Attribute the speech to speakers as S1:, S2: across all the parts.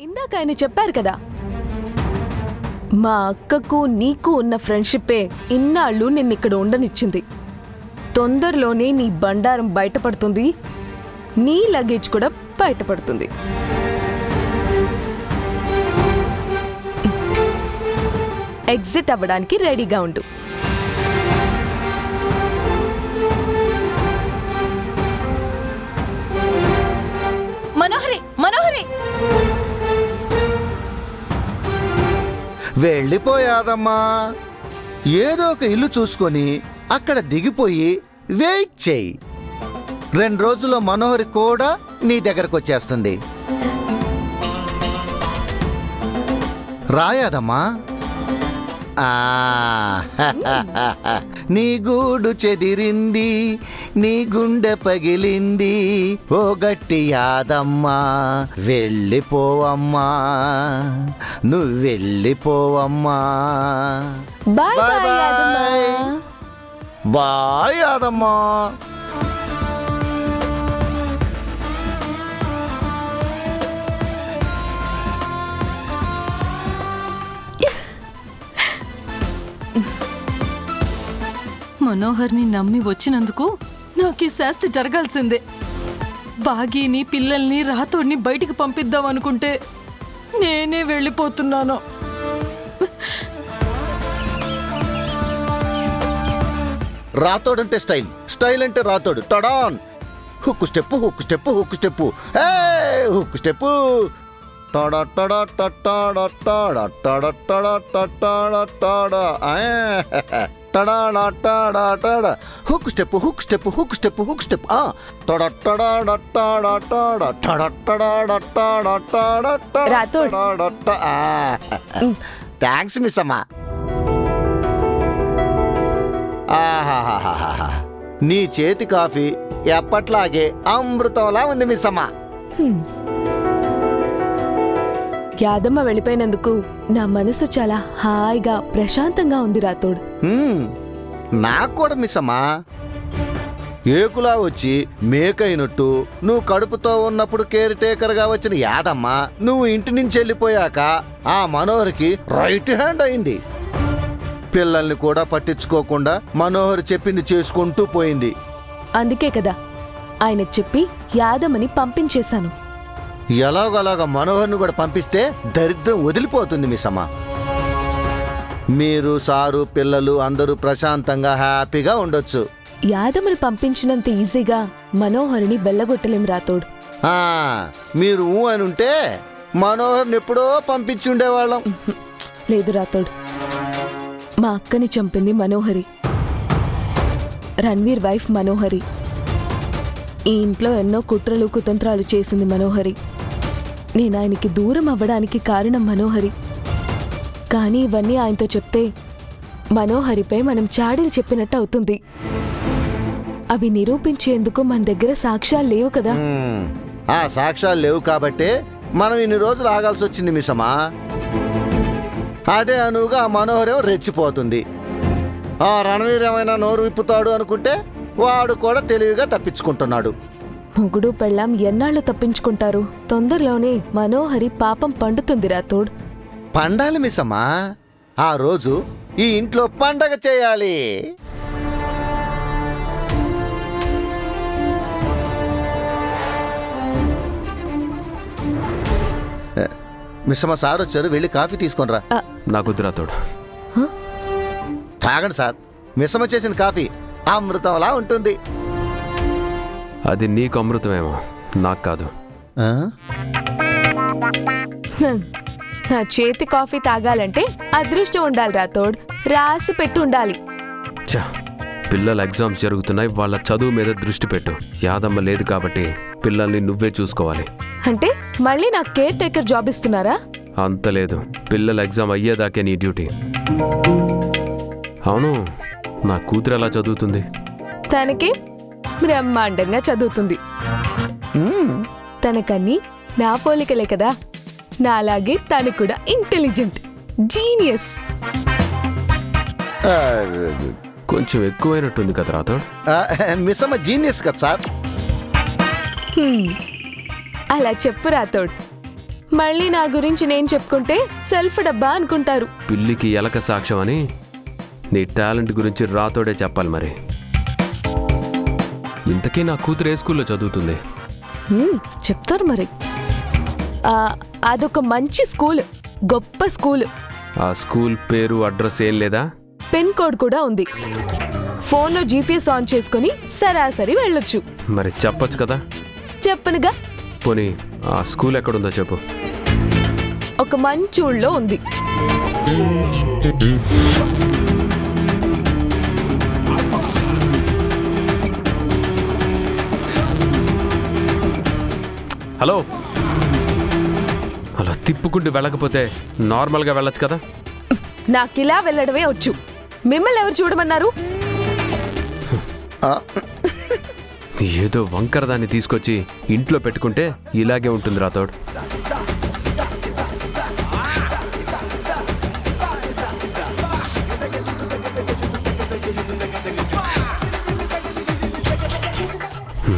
S1: ఇందాక ఆయన చెప్పారు కదా, మా అక్కకు నీకు ఉన్న ఫ్రెండ్షిప్పే ఇన్నాళ్ళు నిన్నిక్కడ ఉండనిచ్చింది. తొందరలోనే నీ బండారం బయటపడుతుంది, నీ లగేజ్ కూడా బయటపడుతుంది. ఎగ్జిట్ అవ్వడానికి రెడీగా ఉండు.
S2: మనోహరి, మనోహరి!
S3: వెళ్ళిపోయాదమ్మా. ఏదో ఒక ఇల్లు చూసుకొని అక్కడ దిగిపోయి వెయిట్ చేయి. 2 రోజుల్లో మనోహరి కూడా నీ దగ్గరకు వచ్చేస్తుంది. రాయాదమ్మా. నీ గూడు చెదిరింది, నీ గుండె పగిలింది, ఓ గట్టి యాదమ్మా. వెళ్ళిపోవమ్మా, నువ్వు వెళ్ళిపోవమ్మా.
S1: బాయ్ బాయ్
S3: బాయ్ యాదమ్మా.
S2: మనోహర్ని నమ్మి వచ్చినందుకు నాకు ఈ శాస్తి జరగాల్సిందే. బాగీని, పిల్లల్ని, రాతోడిని బయటికి పంపిద్దాం అనుకుంటే నేనే వెళ్ళిపోతున్నాను.
S3: రాతోడంటే స్టైల్, స్టైల్ అంటే రాతోడు. టడాన్! Hook step, hook step, hook step, hook step. టడా టడా టడా టడా టడా టడా టడా టడా టడా టడా టడా. Hook step, hook step, hook step, hook step. టడా టడా టడా టడా టడా టడా టడా టడా
S1: రాతోడ్.
S3: టడా. థ్యాంక్స్ మిస్ అమ్మా. ఆహాహాహా, నీ చేతి కాఫీ ఎప్పట్లాగే అమృతంలా ఉంది మిస్ అమ్మా.
S1: యాదమ్మ వెళ్ళిపోయినందుకు నా మనసు చాలా హాయిగా ప్రశాంతంగా ఉంది రాతోడు.
S3: నాకు కూడా మిస్ అమ్మా. ఏకులా వచ్చి మేకైనట్టు నువ్వు కడుపుతో ఉన్నప్పుడు కేర్ టేకర్గా వచ్చిన యాదమ్మ నువ్వు ఇంటి నుంచి వెళ్ళిపోయాక ఆ మనోహర్కి రైట్ హ్యాండ్ అయింది. పిల్లల్ని కూడా పట్టించుకోకుండా మనోహర్ చెప్పింది చేసుకుంటూ పోయింది.
S1: అందుకే కదా ఆయనకు చెప్పి యాదమ్మని పంపించేశాను.
S3: ఎలాగోలాగా మనోహర్ని కూడా పంపిస్తే దరిద్రం వదిలిపోతుంది మిస్ అమ్మ. మీరు, సారు, పిల్లలు అందరూ ప్రశాంతంగా హ్యాపీగా ఉండొచ్చు.
S1: యాదమ్మని పంపించినంత ఈజీగా మనోహరిని వెళ్ళగొట్టలేం రాతోడు.
S3: మీరు అని ఉంటే మనోహర్ని ఎప్పుడో పంపించి ఉండేవాళ్ళం.
S1: లేదు రాతోడు, మా అక్కని చంపింది మనోహరి, రణ్వీర్ వైఫ్ మనోహరి. ఈ ఇంట్లో ఎన్నో కుట్రలు కుతంత్రాలు చేసింది మనోహరి. నేను ఆయనకి దూరం అవ్వడానికి కారణం మనోహరి. కానీ ఇవన్నీ ఆయనతో చెప్తే మనోహరిపై మనం చాడీలు చెప్పినట్టు అవుతుంది. అవి నిరూపించేందుకు మన దగ్గర సాక్ష్యాలు లేవు కదా.
S3: ఆ సాక్ష్యాలు లేవు కాబట్టే మనం ఇన్ని రోజులు ఆగాల్సి వచ్చింది మిసమా. అదే అనువుగా ఆ మనోహరేమో రెచ్చిపోతుంది. ఆ రణవీర్ ఏమైనా నోరు విప్పుతాడు అనుకుంటే వాడు కూడా తెలివిగా తప్పించుకుంటున్నాడు.
S1: మొగుడు పెళ్ళాం ఎన్నాళ్ళు తప్పించుకుంటారు? తొందరలోనే మనోహరి పాపం పండుతుంది రాతోడ్.
S3: పండాలి మిసమ్మా. ఆ రోజు ఈ ఇంట్లో పండగ చేయాలి. మిస్సమ్మ, సార్ వచ్చారు, వెళ్ళి కాఫీ తీసుకొనిరా.
S4: నాకు రాతోడు.
S3: తాగండి సార్, మిస్సమ్మ చేసిన కాఫీ అమృతంలా ఉంటుంది.
S4: అది నీకు అమృతమేమో, నాకు కాదు.
S1: నా చేతి కాఫీ తాగాలంటే అదృష్టం ఉండాలి రాతోడ్, రాసి పెట్టి ఉండాలి.
S4: చా, పిల్లల ఎగ్జామ్స్ జరుగుతున్నాయి, వాళ్ళ చదువు మీద దృష్టి పెట్టు. యాదమ్మ లేదు కాబట్టి పిల్లల్ని నువ్వే చూసుకోవాలి.
S1: అంటే మళ్ళీ నాకు కేర్ టేకర్ జాబ్ ఇస్తున్నారా?
S4: అంత లేదు, పిల్లల ఎగ్జామ్ అయ్యేదాకే నీ డ్యూటీ. అవును, నా కూతురు ఎలా చదువుతుంది?
S1: తనకి బ్రహ్మాండంగా చదువుతుంది. తనకన్నీ నా పోలికలే కదా. నాలాగే తను కూడా ఇంటెలిజెంట్, జీనియస్.
S4: కొంచెం ఎక్కువైనట్టుంది కదా రాతోడ్.
S3: మిస్సమ్మ జీనియస్ కదా సార్.
S1: అలా చెప్పు రాతోడ్. మళ్ళీ నా గురించి నేను చెప్పుకుంటే సెల్ఫ్ డబ్బా అనుకుంటారు.
S4: పిల్లికి ఎలక సాక్ష్యం అని నీ టాలెంట్ గురించి రాతోడే చెప్పాలి మరి. ఇంతకీ నా కూతురు ఏ స్కూల్లో చదువుతుంది?
S1: చెప్తారు మరి. అదొక మంచి స్కూల్, గొప్ప స్కూల్.
S4: ఆ స్కూల్ పేరు అడ్రస్ ఏం లేదా?
S1: పిన్ కోడ్ కూడా ఉంది. ఫోన్లో జీపీఎస్ ఆన్ చేసుకుని సరాసరి వెళ్ళొచ్చు.
S4: మరి చెప్పొచ్చు కదా.
S1: చెప్పనుగా.
S4: పోనీ ఆ స్కూల్ ఎక్కడుందో చెప్పు.
S1: ఒక మంచి ఊళ్ళో ఉంది.
S4: హలో, అలా తిప్పుకుంటూ వెళ్ళకపోతే నార్మల్గా వెళ్ళొచ్చు కదా.
S1: నాకిలా వెళ్ళడమే వచ్చు. మిమ్మల్ని ఎవరు చూడమన్నారు?
S4: ఏదో వంకర దాన్ని తీసుకొచ్చి ఇంట్లో పెట్టుకుంటే ఇలాగే ఉంటుంది రాతోడు.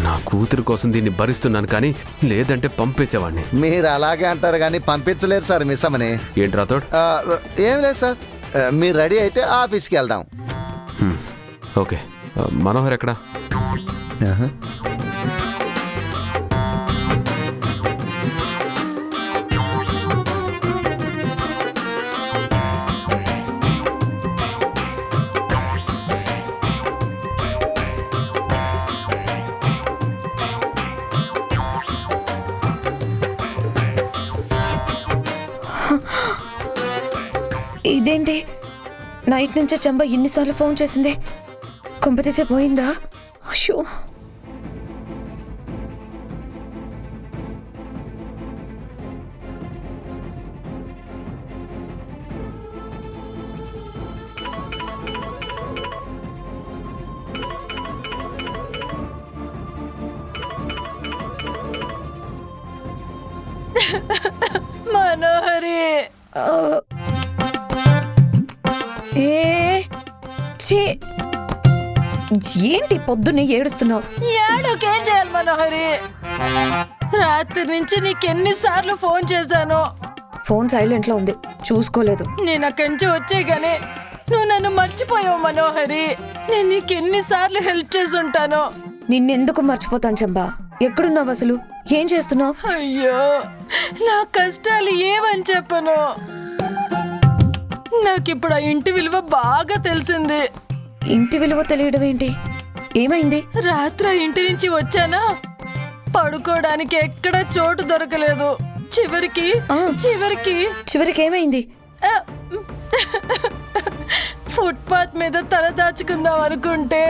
S4: నా కూతురు కోసం దీన్ని భరిస్తున్నాను, కానీ లేదంటే పంపేసేవాడిని.
S3: మీరు అలాగే అంటారు కానీ పంపించలేరు సార్ మిస్ అమ్మని.
S4: ఏంటి రాతోడు?
S3: ఏం లేదు సార్, మీరు రెడీ అయితే ఆఫీస్కి వెళ్దాం.
S4: ఓకే, మనోహర్ ఎక్కడా?
S5: ఇదేంటి, నైట్ నుంచే చంబ ఎన్నిసార్లు ఫోన్ చేసింది? కొంపతీసే పోయిందా? అయ్యో,
S2: మనోహరి,
S5: ఏంటి పొద్దున్నే ఏడుస్తున్నావు?
S2: ఏడోకేం చేయాలి మనోహరి? రాత్రి నుంచి నీకెన్నిసార్లు ఫోన్ చేశాను.
S5: ఫోన్ సైలెంట్ లో ఉంది, చూసుకోలేదు.
S2: నేను అక్కడి నుంచి వచ్చే గానీ నువ్వు నన్ను మర్చిపోయావు మనోహరి. నేను నీకెన్నిసార్లు హెల్ప్ చేసి ఉంటాను.
S5: నిన్నెందుకు మర్చిపోతాను చంబా? ఎక్కడున్నావు అసలు? ఏం చేస్తున్నావు?
S2: అయ్యో, నా కష్టాలు ఏమని చెప్పను. నాకిప్పుడు ఆ ఇంటి విలువ బాగా తెలిసింది.
S5: ఇంటి విలువ తెలియడం ఏంటి? ఏమైంది?
S2: రాత్రి ఇంటి నుంచి వచ్చానా, పడుకోవడానికి ఎక్కడ చోటు దొరకలేదు. చివరికి
S5: చివరికి ఏమైంది?
S2: ఫుట్పాత్ మీద తల దాచుకుందాం అనుకుంటే